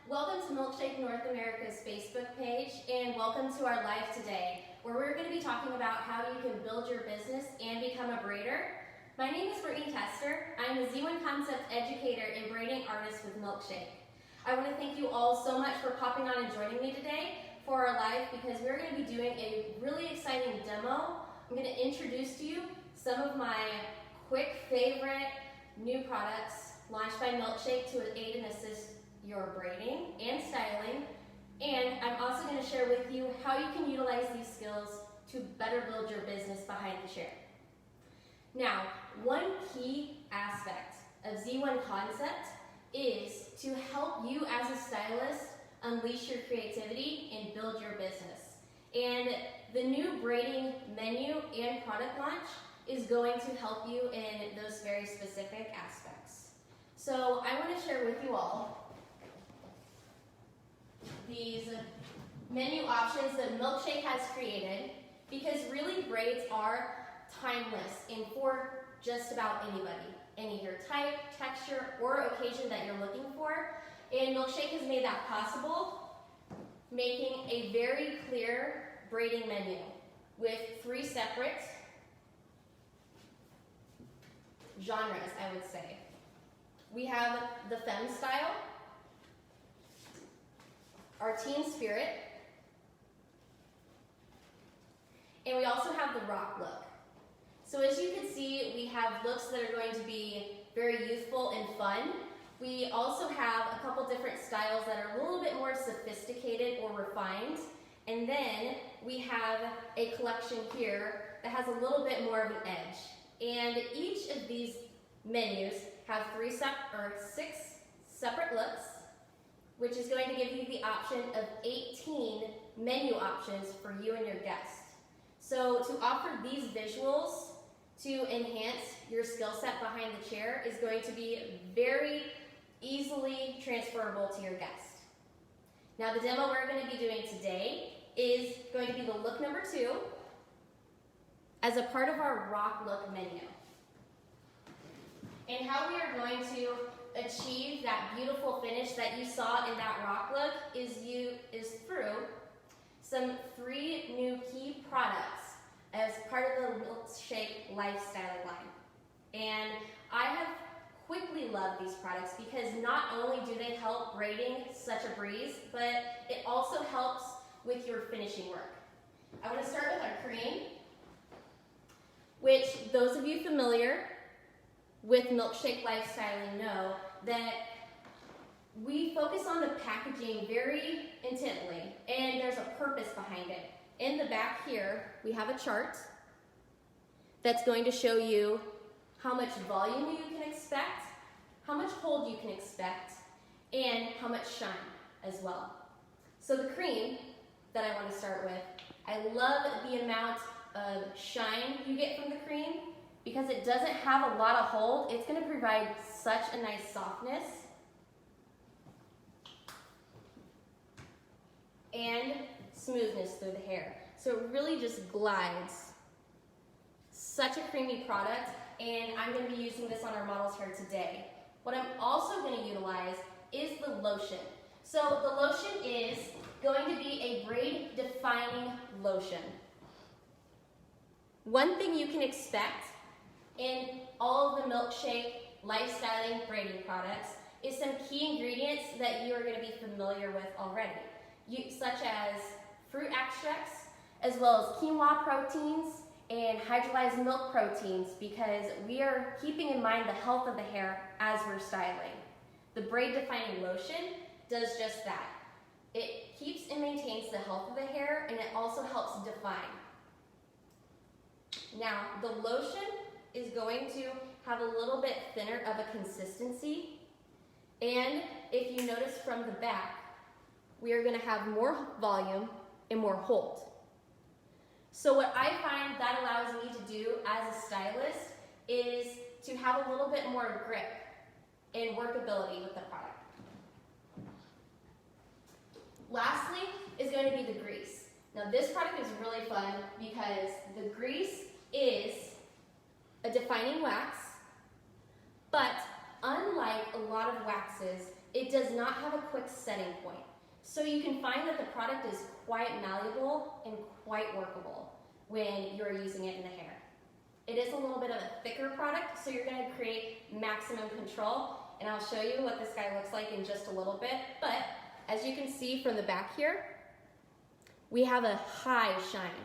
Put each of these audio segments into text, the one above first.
Welcome to Milkshake North America's Facebook page, and welcome to our live today, where we're going to be talking about how you can build your business and become a braider. My name is Brittany Tester. I'm a Z1 Concept Educator and Braiding Artist with Milkshake. I want to thank you all so much for popping on and joining me today for our live, because we're going to be doing a really exciting demo. I'm going to introduce to you some of my quick favorite new products launched by Milkshake to aid and assist your braiding and styling. And I'm also going to share with you how you can utilize these skills to better build your business behind the chair. Now, one key aspect of Z1 Concept is to help you as a stylist unleash your creativity and build your business. And the new braiding menu and product launch is going to help you in those very specific aspects. So I want to share with you all these menu options that Milkshake has created, because really braids are timeless and for just about anybody, any hair type, texture, or occasion that you're looking for. And Milkshake has made that possible, making a very clear braiding menu with 3 separate genres, I would say. We have the femme style, our teen spirit, and we also have the rock look. So as you can see, we have looks that are going to be very youthful and fun. We also have a couple different styles that are a little bit more sophisticated or refined. And then we have a collection here that has a little bit more of an edge. And each of these menus have 6 separate looks, which is going to give you the option of 18 menu options for you and your guests. So to offer these visuals to enhance your skill set behind the chair is going to be very easily transferable to your guest. Now the demo we're going to be doing today is going to be the look number 2 as a part of our rock look menu. And how we are going to achieve that beautiful finish that you saw in that rock look is through some 3 new key products as part of the Milkshake lifestyle line. And I have quickly loved these products because not only do they help braiding such a breeze, but it also helps with your finishing work. I want to start with our cream, which those of you familiar with Milkshake lifestyling know that we focus on the packaging very intently, and there's a purpose behind it. In the back here, we have a chart that's going to show you how much volume you can expect, how much hold you can expect, and how much shine as well. So the cream that I want to start with, I love the amount of shine you get from the cream. Because it doesn't have a lot of hold, it's going to provide such a nice softness and smoothness through the hair. So it really just glides. Such a creamy product, and I'm going to be using this on our model's hair today. What I'm also going to utilize is the lotion. So the lotion is going to be a braid defining lotion. One thing you can expect in all of the Milkshake lifestyling braiding products is some key ingredients that you are going to be familiar with already, such as fruit extracts, as well as quinoa proteins and hydrolyzed milk proteins, because we are keeping in mind the health of the hair as we're styling. The braid defining lotion does just that. It keeps and maintains the health of the hair, and it also helps define. Now, the lotion is going to have a little bit thinner of a consistency, and if you notice from the back, we are going to have more volume and more hold. So what I find that allows me to do as a stylist is to have a little bit more grip and workability with the product. Lastly is going to be the grease. Now this product is really fun because the grease is a defining wax, but unlike a lot of waxes, it does not have a quick setting point. So you can find that the product is quite malleable and quite workable when you're using it in the hair. It is a little bit of a thicker product, so you're going to create maximum control, and I'll show you what this guy looks like in just a little bit. But as you can see from the back here, we have a high shine.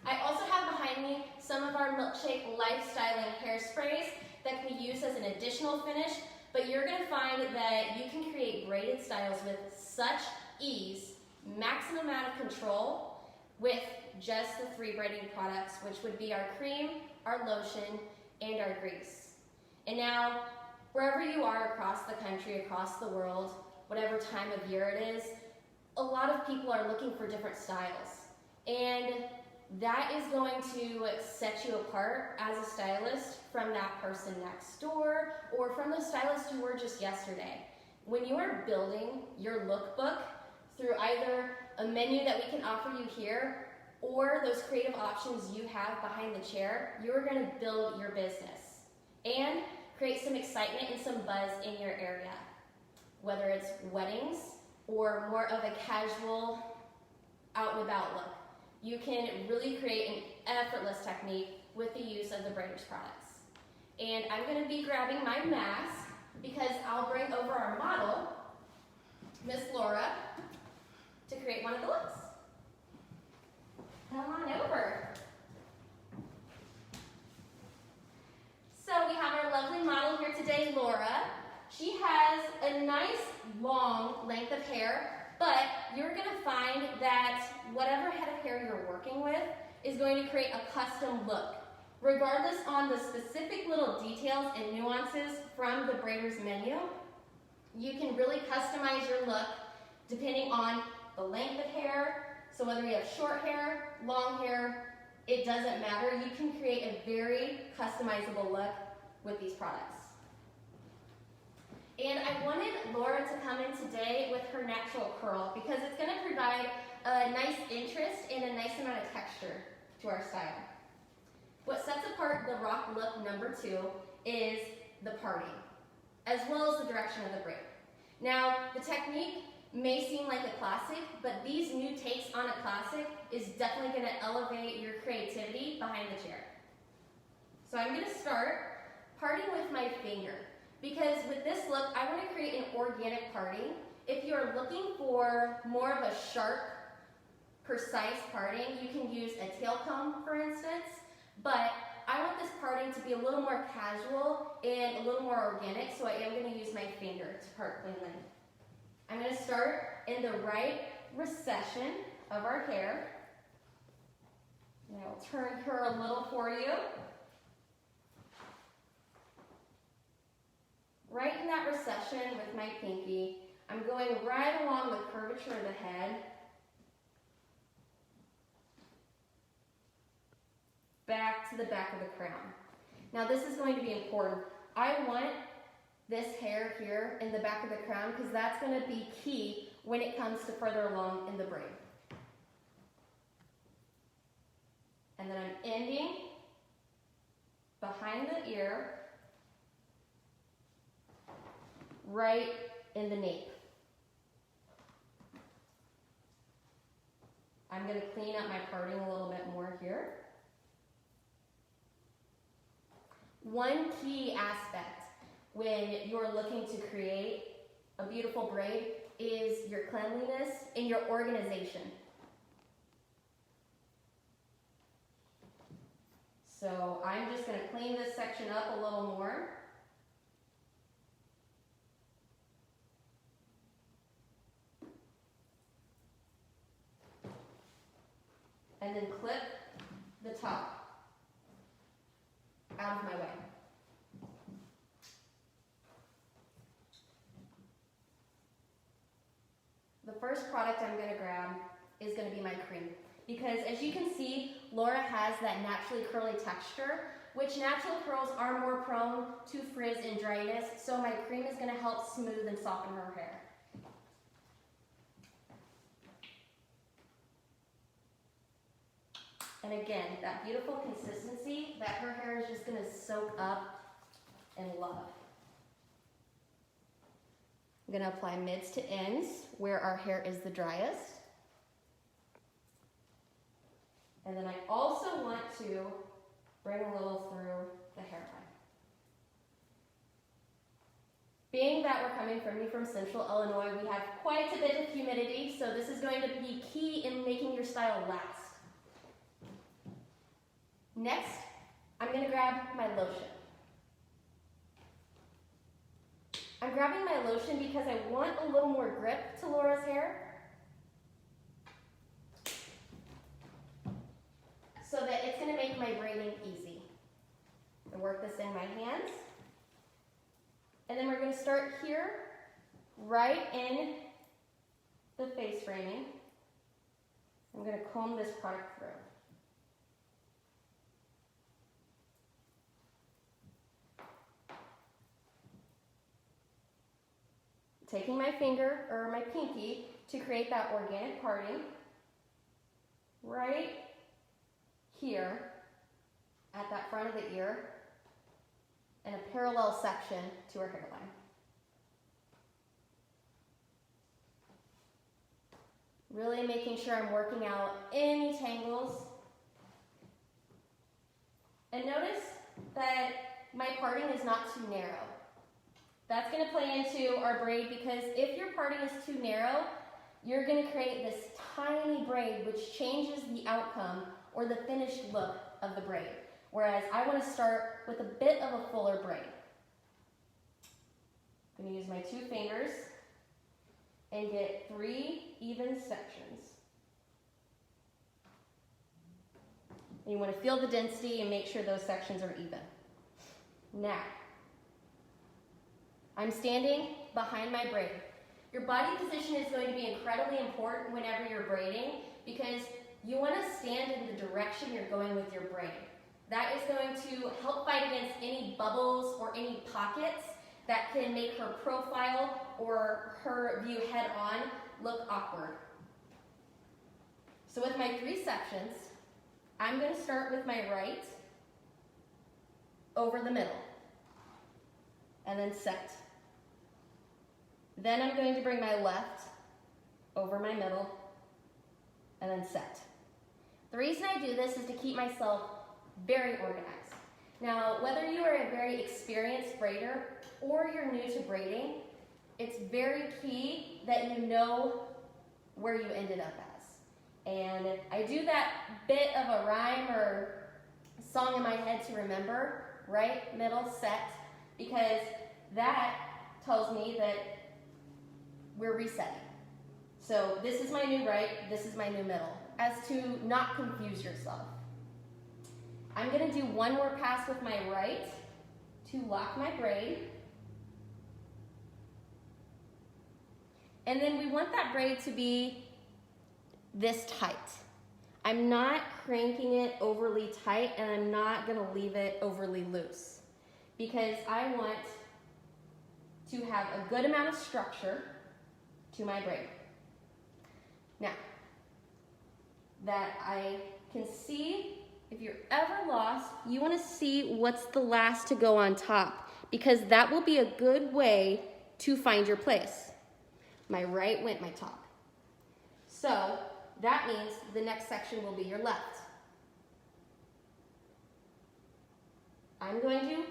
I also have behind me some of our Milkshake Lifestyling hairsprays that can be used as an additional finish, but you're going to find that you can create braided styles with such ease, maximum amount of control, with just the 3 braiding products, which would be our cream, our lotion, and our grease. And now, wherever you are across the country, across the world, whatever time of year it is, a lot of people are looking for different styles. And that is going to set you apart as a stylist from that person next door or from the stylist you were just yesterday. When you are building your lookbook through either a menu that we can offer you here or those creative options you have behind the chair, you're going to build your business and create some excitement and some buzz in your area. Whether it's weddings or more of a casual out and about look, you can really create an effortless technique with the use of the Braider's products. And I'm going to be grabbing my mask because I'll bring over our model, Miss Laura, to create one of the looks. Come on over. So we have our lovely model here today, Laura. She has a nice long length of hair, but you're going to find that whatever head of hair you're working with is going to create a custom look. Regardless on the specific little details and nuances from the Braider's menu, you can really customize your look depending on the length of hair. So whether you have short hair, long hair, it doesn't matter. You can create a very customizable look with these products. And I wanted Laura to come in today with her natural curl because it's going to provide a nice interest and a nice amount of texture to our style. What sets apart the rock look number 2 is the parting, as well as the direction of the braid. Now, the technique may seem like a classic, but these new takes on a classic is definitely going to elevate your creativity behind the chair. So I'm going to start parting with my finger, because with this look, I want to create an organic parting. If you're looking for more of a sharp, precise parting, you can use a tail comb, for instance, but I want this parting to be a little more casual and a little more organic, so I am going to use my finger to part cleanly. I'm going to start in the right recession of our hair. And I will turn her a little for you. Right in that recession with my pinky, I'm going right along the curvature of the head, back to the back of the crown. Now this is going to be important. I want this hair here in the back of the crown because that's going to be key when it comes to further along in the braid. And then I'm ending behind the ear, right in the nape. I'm going to clean up my parting a little bit more here. One key aspect when you're looking to create a beautiful braid is your cleanliness and your organization. So I'm just going to clean this section up a little more. And then clip the top out of my way. The first product I'm going to grab is going to be my cream. Because as you can see, Laura has that naturally curly texture, which natural curls are more prone to frizz and dryness, so my cream is going to help smooth and soften her hair. And again, that beautiful consistency that her hair is just going to soak up and love. I'm going to apply mids to ends where our hair is the driest. And then I also want to bring a little through the hairline. Being that we're coming from Central Illinois, we have quite a bit of humidity, so this is going to be key in making your style last. Next, I'm going to grab my lotion. I'm grabbing my lotion because I want a little more grip to Laura's hair, so that it's going to make my braiding easy. I work this in my hands. And then we're going to start here, right in the face framing. I'm going to comb this product through. Taking my finger, or my pinky, to create that organic parting, right here at that front of the ear, and a parallel section to our hairline. Really making sure I'm working out any tangles. And notice that my parting is not too narrow. That's going to play into our braid, because if your parting is too narrow, you're going to create this tiny braid which changes the outcome or the finished look of the braid. Whereas I want to start with a bit of a fuller braid. I'm going to use my 2 fingers and get 3 even sections. And you want to feel the density and make sure those sections are even. Now, I'm standing behind my braid. Your body position is going to be incredibly important whenever you're braiding, because you want to stand in the direction you're going with your braid. That is going to help fight against any bubbles or any pockets that can make her profile or her view head on look awkward. So with my 3 sections, I'm going to start with my right over the middle and then set. Then I'm going to bring my left over my middle and then set. The reason I do this is to keep myself very organized. Now, whether you are a very experienced braider or you're new to braiding, it's very key that you know where you ended up as. And I do that bit of a rhyme or song in my head to remember, right, middle, set, because that tells me that we're resetting. So this is my new right, this is my new middle, as to not confuse yourself. I'm going to do one more pass with my right to lock my braid. And then we want that braid to be this tight. I'm not cranking it overly tight, and I'm not going to leave it overly loose, because I want to have a good amount of structure to my braid. Now, that I can see, if you're ever lost, you want to see what's the last to go on top, because that will be a good way to find your place. My right went my top. So that means the next section will be your left. I'm going to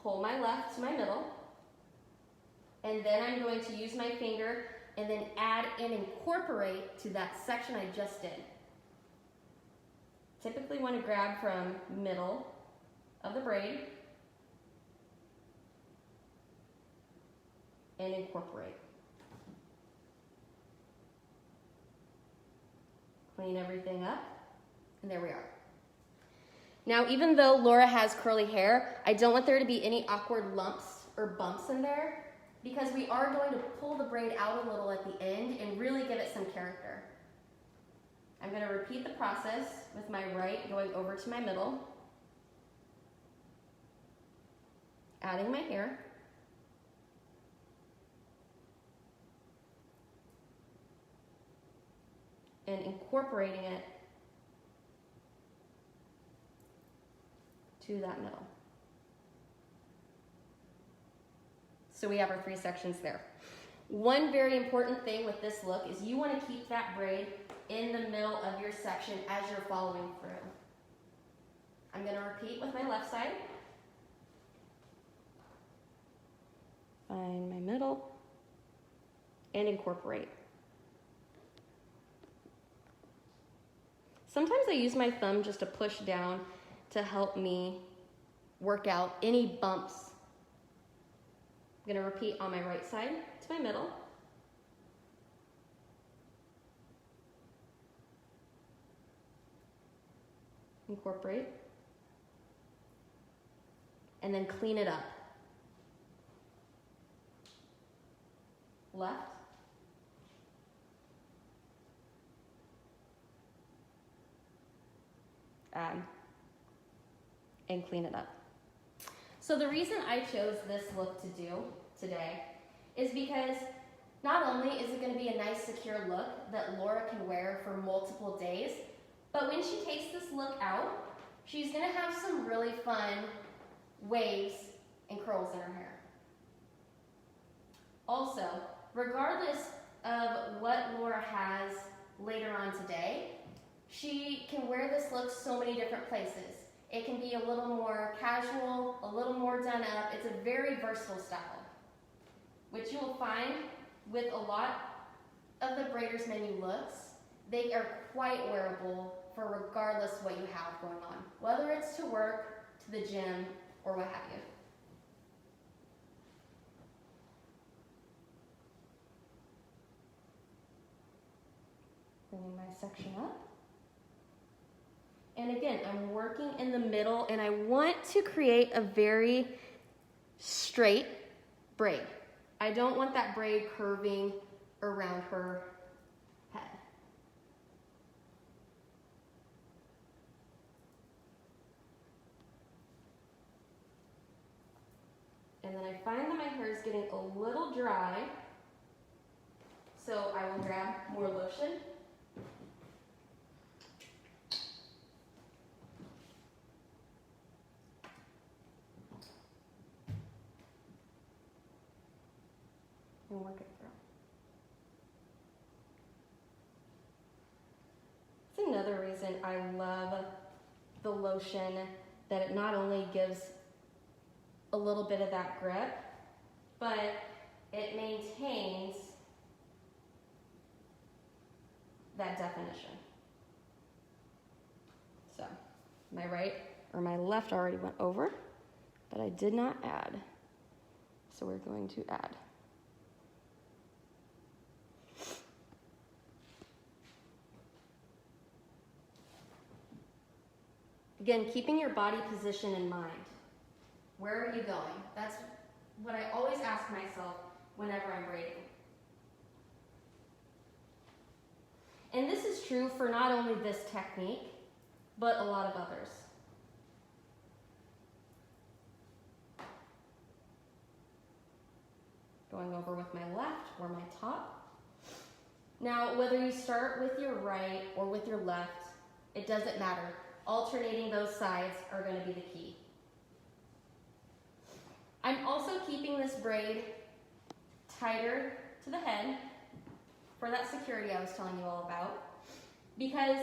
pull my left to my middle, and then I'm going to use my finger and then add and incorporate to that section I just did. Typically want to grab from middle of the braid and incorporate. Clean everything up, and there we are. Now, even though Laura has curly hair, I don't want there to be any awkward lumps or bumps in there, because we are going to pull the braid out a little at the end and really give it some character. I'm going to repeat the process with my right going over to my middle, adding my hair, and incorporating it to that middle. So we have our 3 sections there. One very important thing with this look is you want to keep that braid in the middle of your section as you're following through. I'm going to repeat with my left side. Find my middle and incorporate. Sometimes I use my thumb just to push down to help me work out any bumps. I'm going to repeat on my right side to my middle. Incorporate. And then clean it up. Left. Add. And clean it up. So the reason I chose this look to do today is because not only is it going to be a nice secure look that Laura can wear for multiple days, but when she takes this look out, she's going to have some really fun waves and curls in her hair. Also, regardless of what Laura has later on today, she can wear this look so many different places. It can be a little more casual, a little more done up. It's a very versatile style, which you will find with a lot of the Braider's menu looks. They are quite wearable for regardless what you have going on, whether it's to work, to the gym, or what have you. Bringing my section up. And again, I'm working in the middle and I want to create a very straight braid. I don't want that braid curving around her head. And then I find that my hair is getting a little dry, so I will grab more lotion. And work it through. It's another reason I love the lotion, that it not only gives a little bit of that grip, but it maintains that definition. So my right or my left already went over, but I did not add. So we're going to add. Again, keeping your body position in mind. Where are you going? That's what I always ask myself whenever I'm braiding. And this is true for not only this technique, but a lot of others. Going over with my left or my top. Now, whether you start with your right or with your left, it doesn't matter. Alternating those sides are going to be the key. I'm also keeping this braid tighter to the head for that security I was telling you all about, because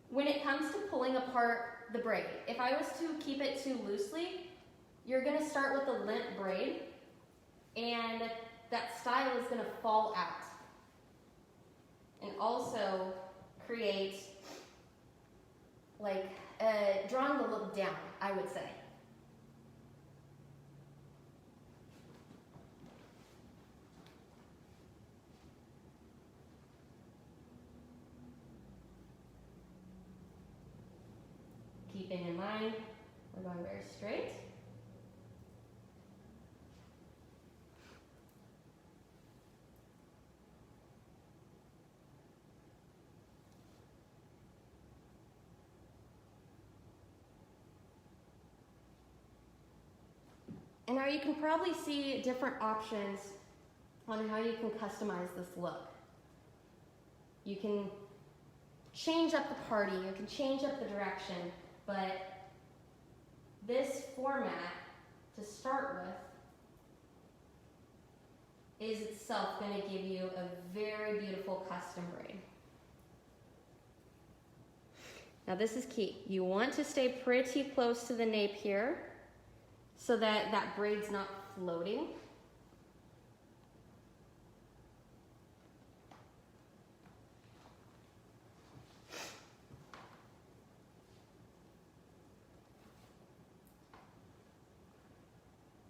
when it comes to pulling apart the braid, if I was to keep it too loosely, you're going to start with a limp braid and that style is going to fall out and also create like drawing the look down, I would say. Keeping in mind, we're going very straight. And now you can probably see different options on how you can customize this look. You can change up the party, you can change up the direction, but this format, to start with, itself going to give you a very beautiful custom braid. Now this is key. You want to stay pretty close to the nape here so that that braid's not floating.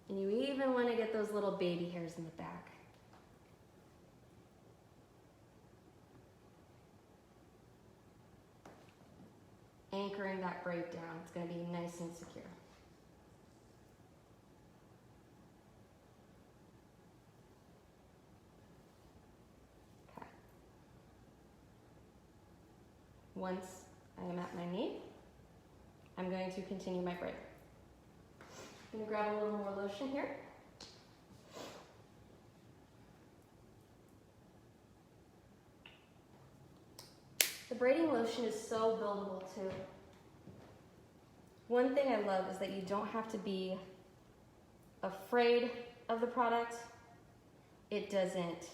And you even want to get those little baby hairs in the back. Anchoring that braid down. It's going to be nice and secure. Okay. Once I am at my nape, I'm going to continue my braid. I'm going to grab a little more lotion here. The braiding lotion is so buildable too. One thing I love is that you don't have to be afraid of the product. It doesn't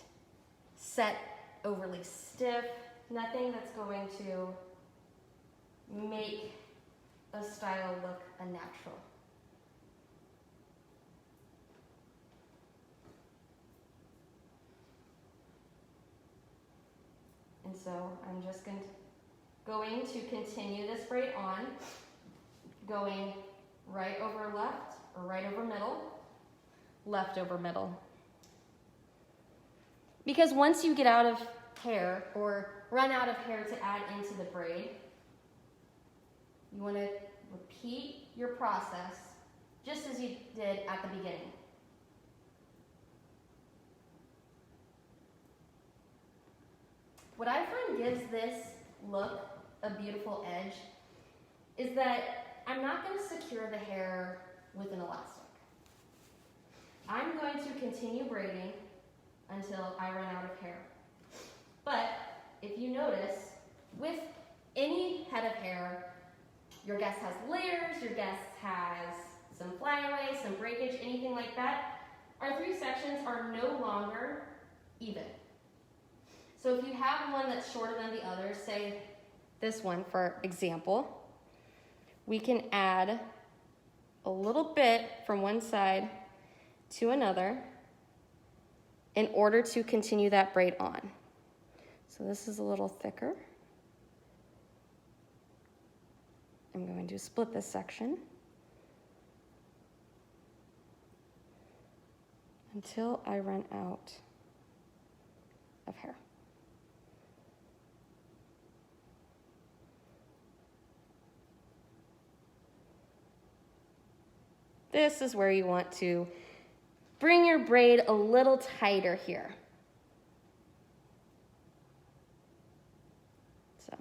set overly stiff, nothing that's going to make a style look unnatural. And so I'm just going to continue this braid on, going right over left or right over middle, left over middle. Because once you get out of hair or run out of hair to add into the braid, you want to repeat your process just as you did at the beginning. What I find gives this look a beautiful edge is that I'm not going to secure the hair with an elastic. I'm going to continue braiding until I run out of hair. But if you notice, with any head of hair, your guest has layers, your guest has some flyaway, some breakage, anything like that, our three sections are no longer even. So if you have one that's shorter than the others, say this one for example, we can add a little bit from one side to another in order to continue that braid on. So this is a little thicker. I'm going to split this section until I run out of hair. This is where you want to bring your braid a little tighter here. So,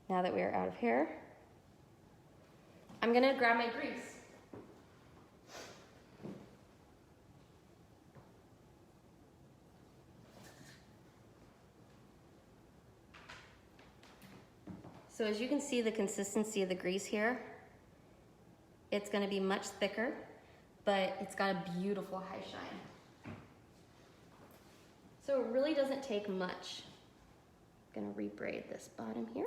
now that we are out of hair, I'm gonna grab my grease. So as you can see the consistency of the grease here, it's going to be much thicker, but it's got a beautiful high shine. So it really doesn't take much. I'm going to rebraid this bottom here.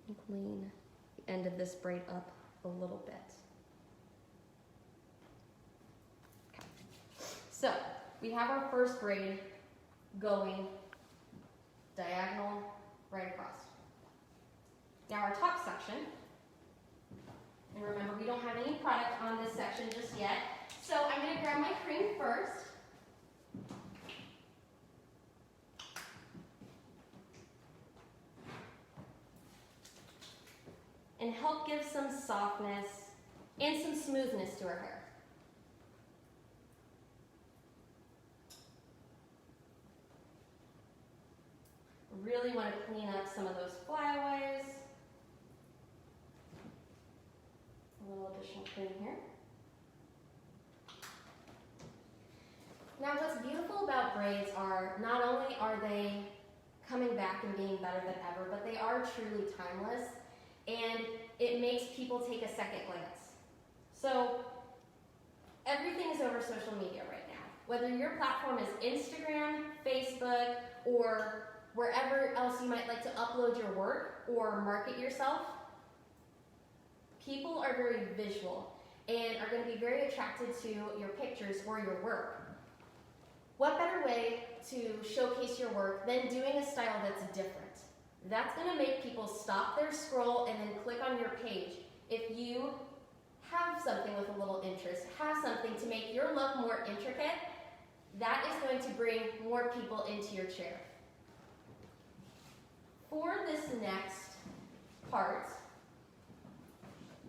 And clean the end of this braid up a little bit. So we have our first braid going diagonal right across. Now our top section, and remember we don't have any product on this section just yet, so I'm going to grab my cream first. And help give some softness and some smoothness to our hair. Really want to clean up some of those flyaways. A little additional cream here. Now what's beautiful about braids are not only are they coming back and being better than ever, but they are truly timeless, and it makes people take a second glance. So everything is over social media right now. Whether your platform is Instagram, Facebook, or wherever else you might like to upload your work or market yourself, people are very visual and are going to be very attracted to your pictures or your work. What better way to showcase your work than doing a style that's different? That's going to make people stop their scroll and then click on your page. If you have something with a little interest, have something to make your look more intricate, that is going to bring more people into your chair. For this next part,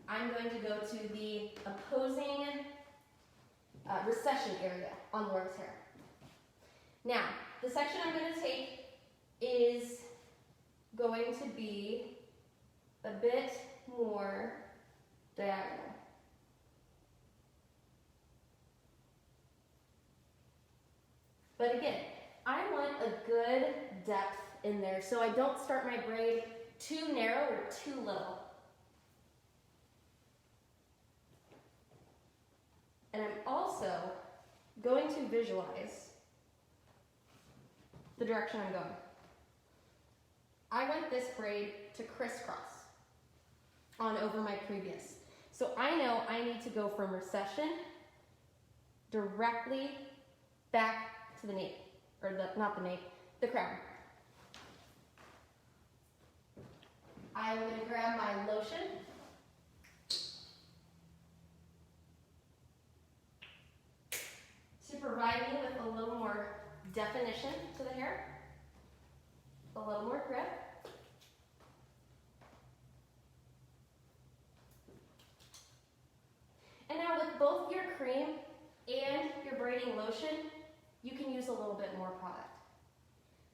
I'm going to go to the opposing recession area on Laura's hair. Now, the section I'm going to take is going to be a bit more diagonal. But again, I want a good depth in there so I don't start my braid too narrow or too little. And I'm also going to visualize the direction I'm going. I want this braid to crisscross on over my previous. So I know I need to go from recession directly back to the nape, or not the nape, the crown. I'm going to grab my lotion. To provide me with a little more definition to the hair, a little more grip. And now with both your cream and your braiding lotion, you can use a little bit more product.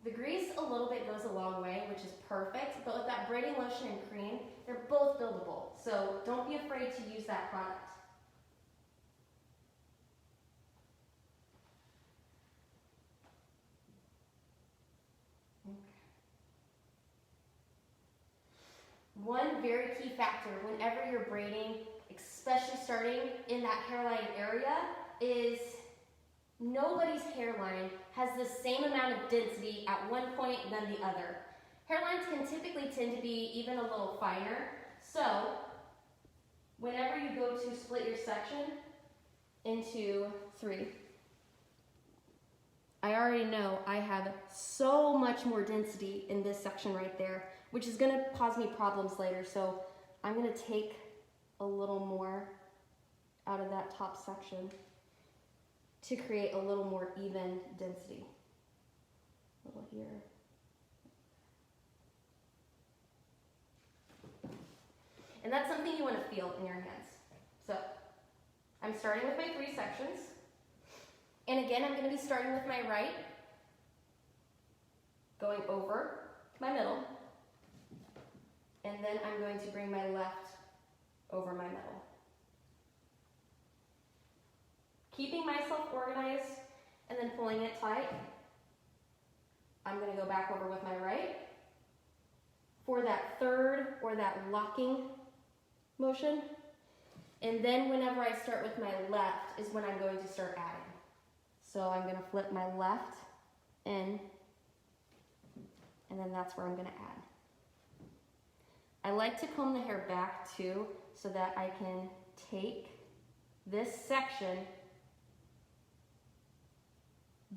The grease a little bit goes a long way, which is perfect, but with that braiding lotion and cream, they're both buildable, so don't be afraid to use that product. One very key factor whenever you're braiding, especially starting in that hairline area, is nobody's hairline has the same amount of density at one point than the other. Hairlines can typically tend to be even a little finer, so whenever you go to split your section into 3, I already know I have so much more density in this section right there, which is going to cause me problems later, so I'm going to take a little more out of that top section to create a little more even density. A little here. And that's something you want to feel in your hands. So, I'm starting with my 3 sections. And again, I'm going to be starting with my right, going over my middle, and then I'm going to bring my left over my middle. Keeping myself organized and then pulling it tight, I'm going to go back over with my right. For that third or that locking motion, and then whenever I start with my left is when I'm going to start adding. So I'm going to flip my left in, and then that's where I'm going to add. I like to comb the hair back too, so that I can take this section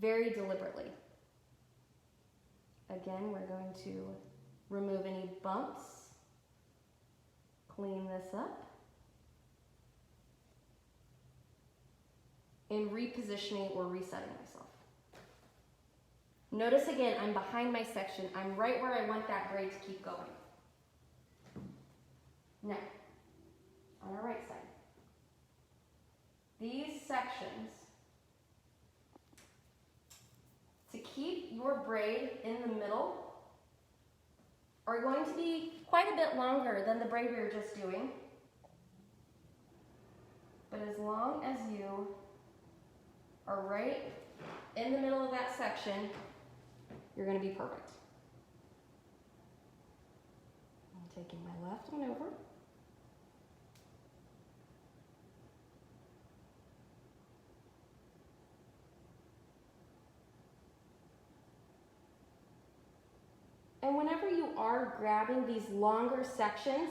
very deliberately. Again, we're going to remove any bumps, clean this up, and repositioning or resetting myself. Notice again, I'm behind my section. I'm right where I want that braid to keep going. Now, on our right side, these sections, to keep your braid in the middle, are going to be quite a bit longer than the braid we were just doing. But as long as you are right in the middle of that section, you're going to be perfect. I'm taking my left one over. And whenever you are grabbing these longer sections,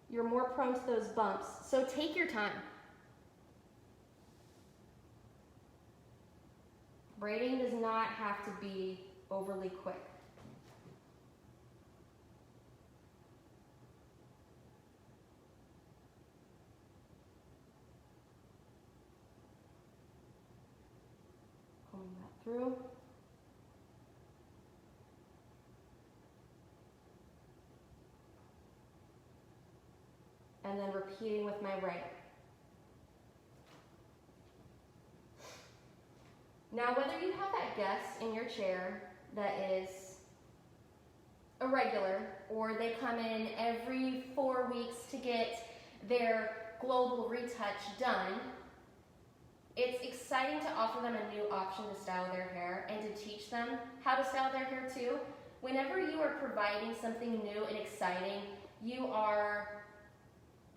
you're more prone to those bumps. So take your time. Braiding does not have to be overly quick. Pulling that through. And then repeating with my right. Now, whether you have that guest in your chair that is a regular, or they come in every 4 weeks to get their global retouch done, it's exciting to offer them a new option to style their hair and to teach them how to style their hair too. Whenever you are providing something new and exciting, you are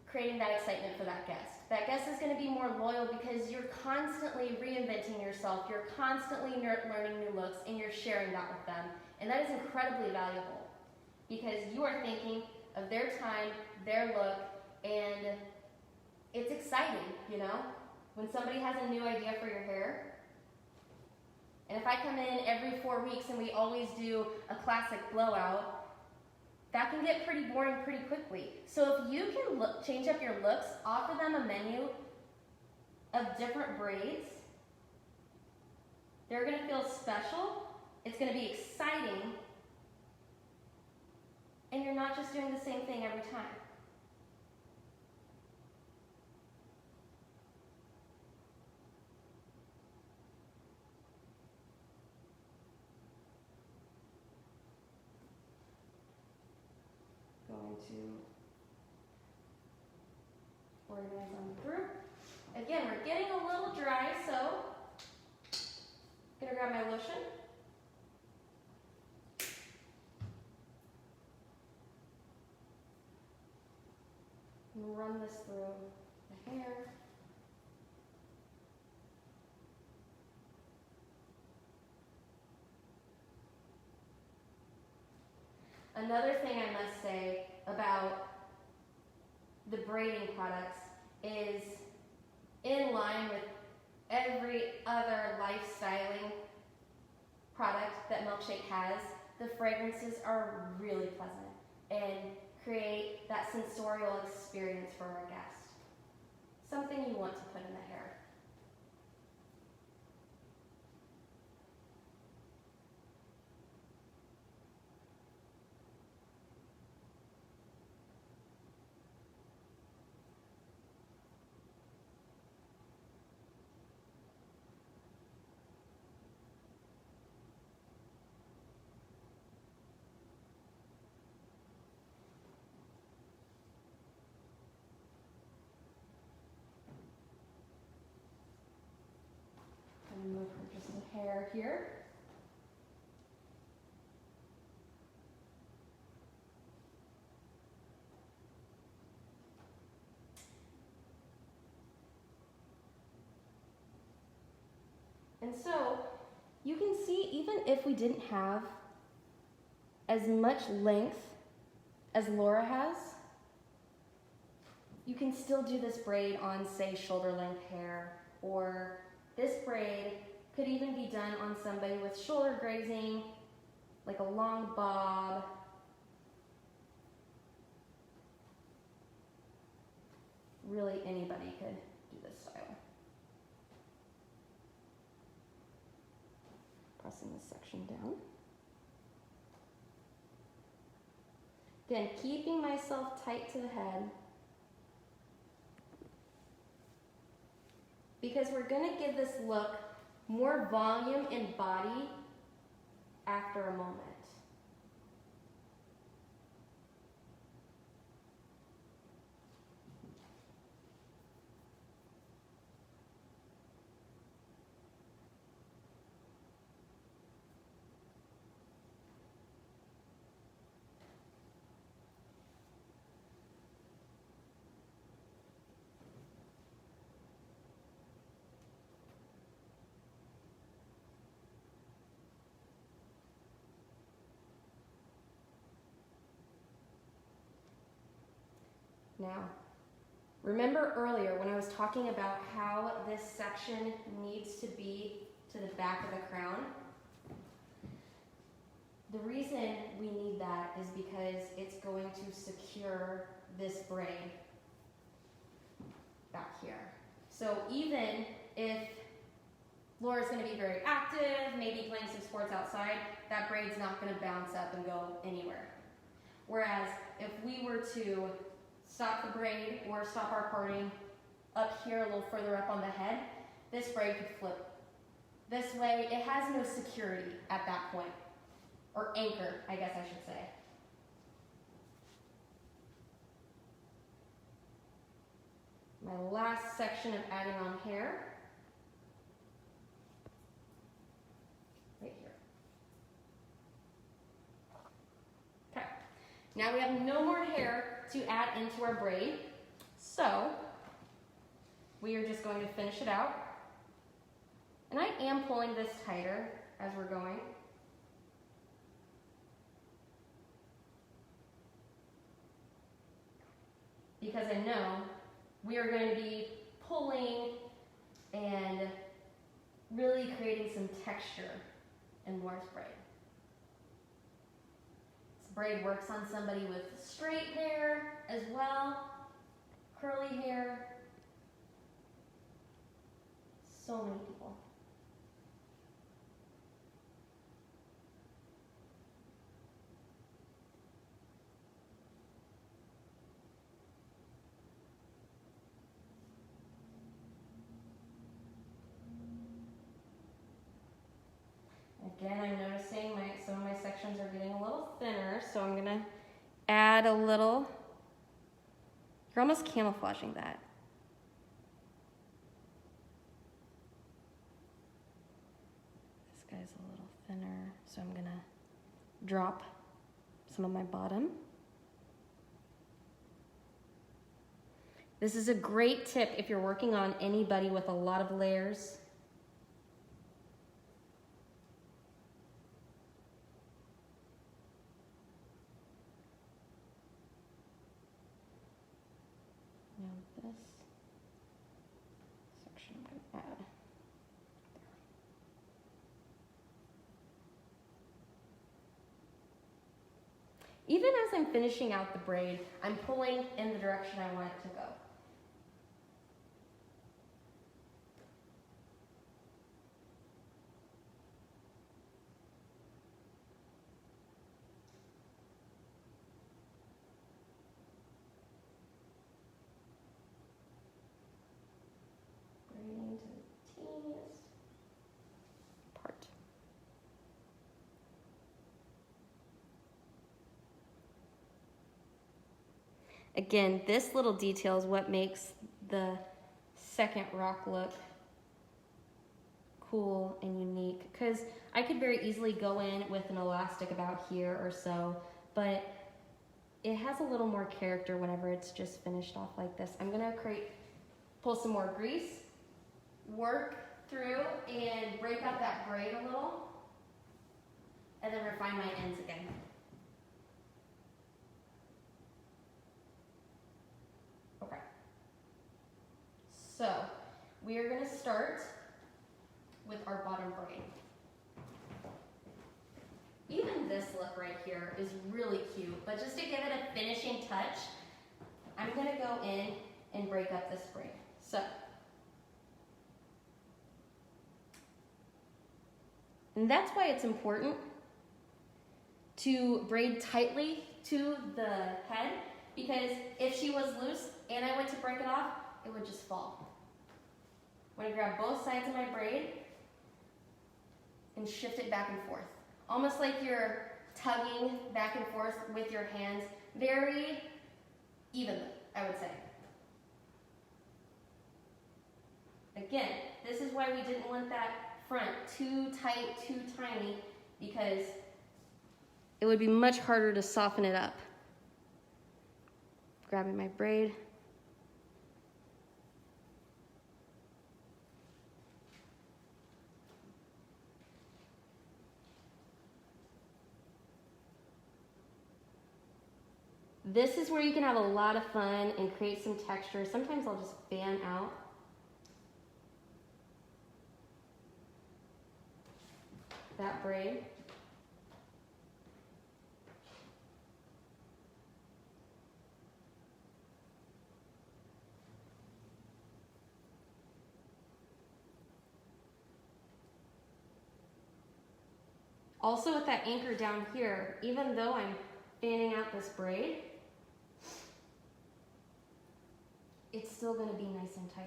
creating that excitement for that guest. That guest is going to be more loyal because you're constantly reinventing yourself, you're constantly learning new looks, and you're sharing that with them. And that is incredibly valuable because you are thinking of their time, their look, and it's exciting, you know? When somebody has a new idea for your hair, and if I come in every 4 weeks and we always do a classic blowout, that can get pretty boring pretty quickly. So if you can change up your looks, offer them a menu of different braids, they're going to feel special, it's going to be exciting, and you're not just doing the same thing every time. Going to organize them through. Again, we're getting a little dry, so I'm going to grab my lotion. And run this through the hair. Another thing I must say about the braiding products is, in line with every other lifestyling product that Milkshake has, the fragrances are really pleasant and create that sensorial experience for our guest. Something you want to put in the hair. Move her just a hair here. And so you can see, even if we didn't have as much length as Laura has, you can still do this braid on, say, shoulder length hair, or this braid could even be done on somebody with shoulder grazing, like a long bob. Really, anybody could do this style. Pressing this section down. Again, keeping myself tight to the head, because we're going to give this look more volume and body after a moment. Now, remember earlier when I was talking about how this section needs to be to the back of the crown? The reason we need that is because it's going to secure this braid back here. So even if Laura's going to be very active, maybe playing some sports outside, that braid's not going to bounce up and go anywhere. Whereas if we were to stop the braid or stop our parting up here a little further up on the head, this braid could flip. This way, it has no security at that point. Or anchor, I guess I should say. My last section of adding on hair. Right here. Okay. Now we have no more hair to add into our braid. So, we are just going to finish it out. And I am pulling this tighter as we're going. Because I know we are going to be pulling and really creating some texture in Laura's braid. This braid works on somebody with straight hair as well, curly hair, so many people. Again, I'm noticing some of my sections are getting a little thinner, so I'm going to add a little. You're almost camouflaging that. This guy's a little thinner, so I'm going to drop some of my bottom. This is a great tip if you're working on anybody with a lot of layers. This section I'm going to add there. Even as I'm finishing out the braid, I'm pulling in the direction I want it to go. Again, this little detail is what makes the second rock look cool and unique, because I could very easily go in with an elastic about here or so, but it has a little more character whenever it's just finished off like this. I'm gonna pull some more grease, work through and break out that braid a little, and then refine my ends again. Okay. So we are going to start with our bottom braid. Even this look right here is really cute, but just to give it a finishing touch, I'm going to go in and break up this braid. So, and that's why it's important to braid tightly to the head, because if she was loose and I went to break it off, it would just fall. I'm going to grab both sides of my braid and shift it back and forth. Almost like you're tugging back and forth with your hands, very evenly, I would say. Again, this is why we didn't want that front too tight, too tiny, because it would be much harder to soften it up. Grabbing my braid. This is where you can have a lot of fun and create some texture. Sometimes I'll just fan out. That braid. Also with that anchor down here, even though I'm fanning out this braid, it's still going to be nice and tight.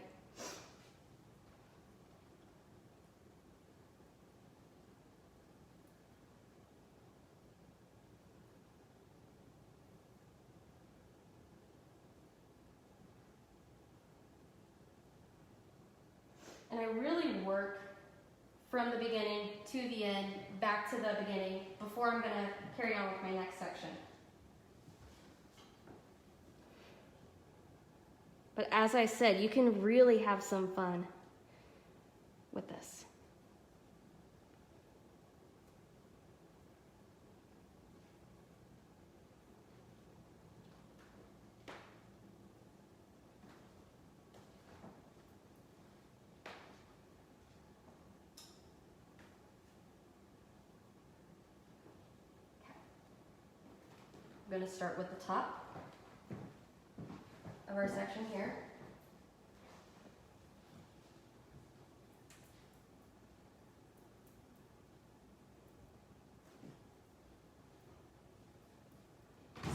And I really work from the beginning to the end, back to the beginning, before I'm going to carry on with my next section. But as I said, you can really have some fun with this. I'm going to start with the top of our section here.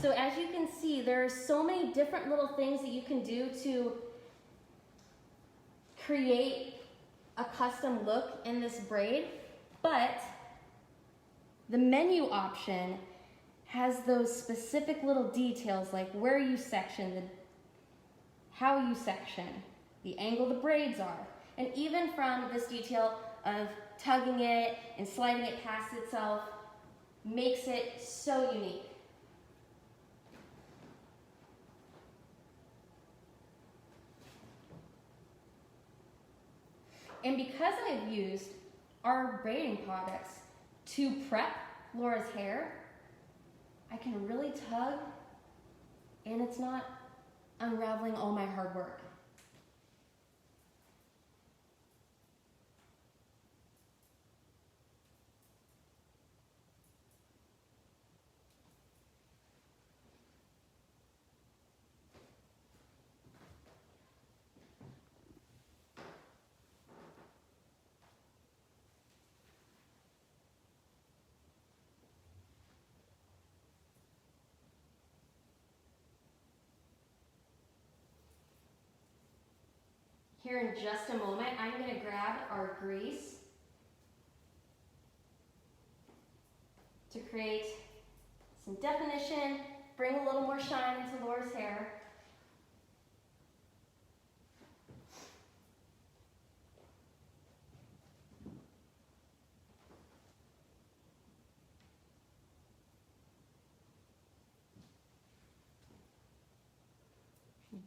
So as you can see, there are so many different little things that you can do to create a custom look in this braid, but the menu option has those specific little details like where you section, how you section, the angle the braids are, and even from this detail of tugging it and sliding it past itself makes it so unique. And because I've used our braiding products to prep Laura's hair, I can really tug and it's not unraveling all my hard work. Here in just a moment, I'm going to grab our grease to create some definition, bring a little more shine into Laura's hair.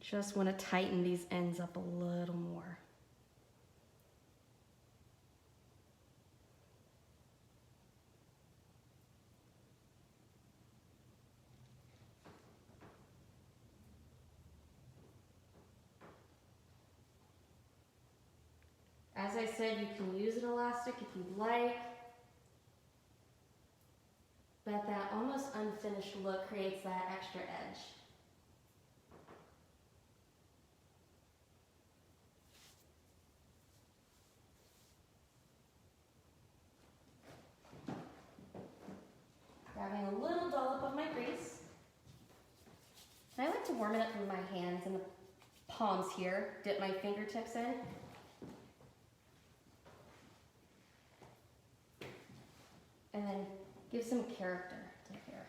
Just want to tighten these ends up a little more. As I said, you can use an elastic if you'd like, but that almost unfinished look creates that extra edge. Grabbing a little dollop of my grease. And I like to warm it up with my hands and the palms here, dip my fingertips in. And then give some character to the hair.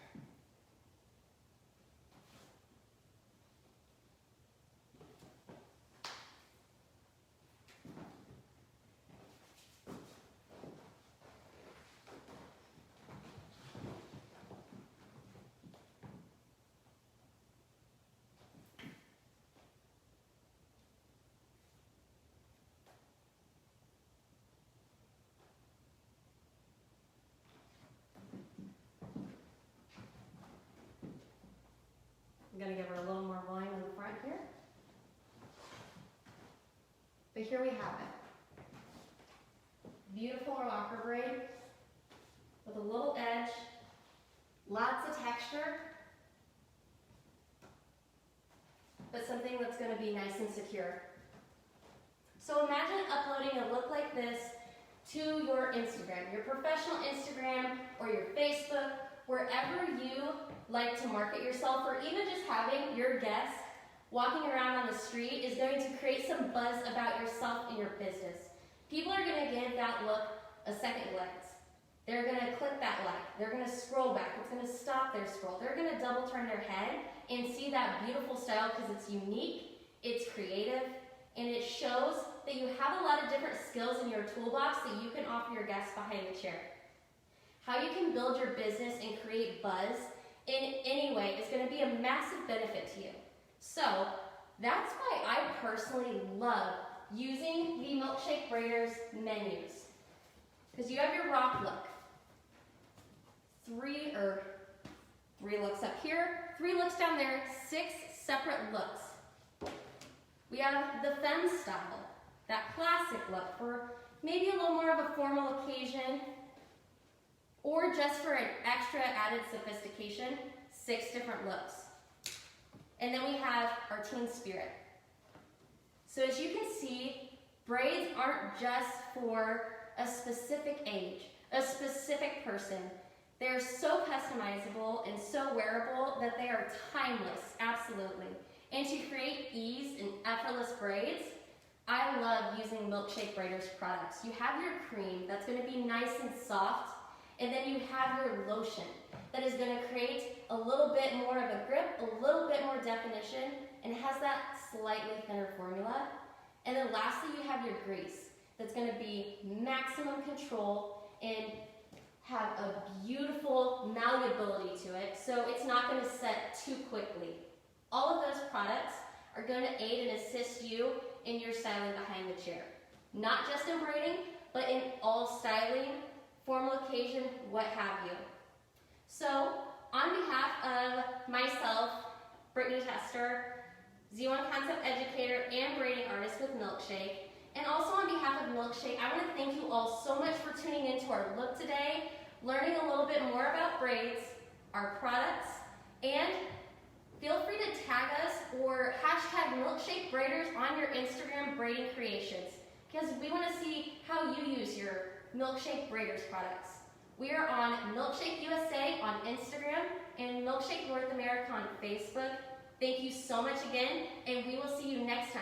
we have it. Beautiful rocker braid with a little edge, lots of texture, but something that's going to be nice and secure. So imagine uploading a look like this to your Instagram, your professional Instagram or your Facebook, wherever you like to market yourself, or even just having your guests walking around on the street is going to create some buzz about yourself and your business. People are going to give that look a second glance. They're going to click that like. They're going to scroll back. It's going to stop their scroll. They're going to double turn their head and see that beautiful style because it's unique, it's creative, and it shows that you have a lot of different skills in your toolbox that you can offer your guests behind the chair. How you can build your business and create buzz in any way is going to be a massive benefit to you. So that's why I personally love using the Milkshake Braiders menus. Because you have your rock look. Three looks up here, 3 looks down there, 6 separate looks. We have the femme style, that classic look for maybe a little more of a formal occasion, or just for an extra added sophistication, 6 different looks. And then we have our teen spirit. So as you can see, braids aren't just for a specific age, a specific person. They're so customizable and so wearable that they are timeless, absolutely. And to create ease and effortless braids, I love using Milkshake Braiders products. You have your cream that's going to be nice and soft, and then you have your lotion that is going to create a little bit more of a grip, a little bit more definition, and it has that slightly thinner formula. And then lastly, you have your grease that's going to be maximum control and have a beautiful malleability to it, so it's not going to set too quickly. All of those products are going to aid and assist you in your styling behind the chair. Not just in braiding, but in all styling, formal occasion, what have you. So, on behalf of myself, Brittany Tester, Z1 Concept Educator and Braiding Artist with Milkshake, and also on behalf of Milkshake, I want to thank you all so much for tuning into our look today, learning a little bit more about braids, our products, and feel free to tag us or hashtag Milkshake Braiders on your Instagram braiding creations, because we want to see how you use your Milkshake Braiders products. We are on Milkshake USA on Instagram and Milkshake North America on Facebook. Thank you so much again, and we will see you next time.